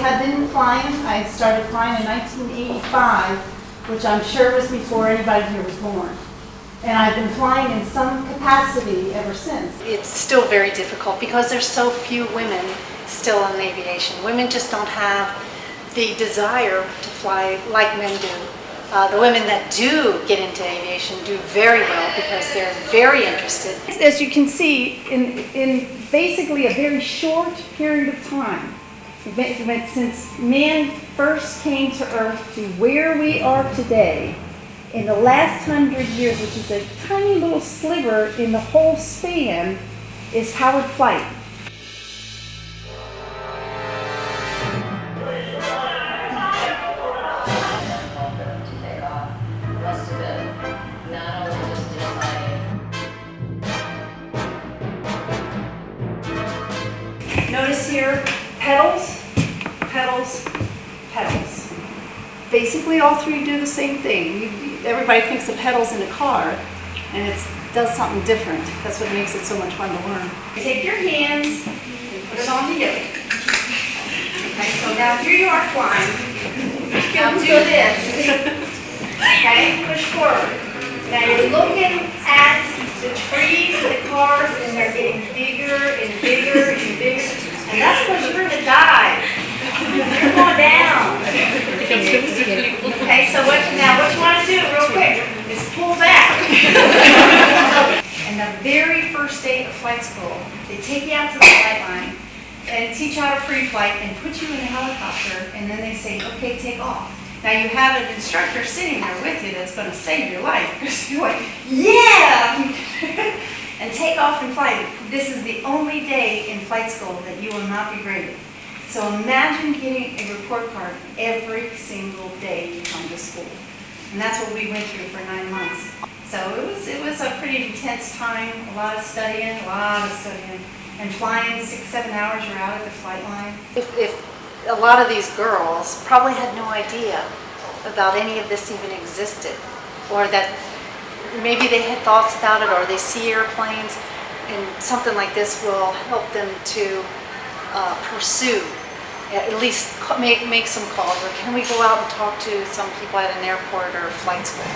have been flying. I started flying in 1985, which I'm sure was before anybody here was born. And I've been flying in some capacity ever since. It's still very difficult because there's so few women still in aviation. Women just don't have the desire to fly like men do. The women that do get into aviation do very well because they're very interested. As you can see, in basically a very short period of time, since man first came to Earth to where we are today, in the last 100 years, which is a tiny little sliver in the whole span, is powered flight. Notice here, pedals, pedals, pedals. Basically all three do the same thing. Everybody thinks of pedals in a car, and it does something different. That's what makes it so much fun to learn. Take your hands and put it on the yoke. Okay, so now here you are flying. Now do this. Okay, push forward. Now you're looking at the trees and the cars, and they're getting bigger and bigger and bigger. And that's because you're going to dive. You're going down. Okay, so what you want to do real quick is pull back. And the very first day of flight school, they take you out to the flight line and teach you how to pre-flight and put you in a helicopter, and then they say, okay, take off. Now you have an instructor sitting there with you that's going to save your life because you're like, yeah! And take off and fly. This is the only day in flight school that you will not be graded. So imagine getting a report card every single day you come to school. And that's what we went through for 9 months. So it was a pretty intense time, a lot of studying, and flying 6-7 hours, you're out at the flight line. If a lot of these girls probably had no idea about any of this even existed, or that maybe they had thoughts about it, or they see airplanes, and something like this will help them to pursue, at least make some calls, or can we go out and talk to some people at an airport or flight school.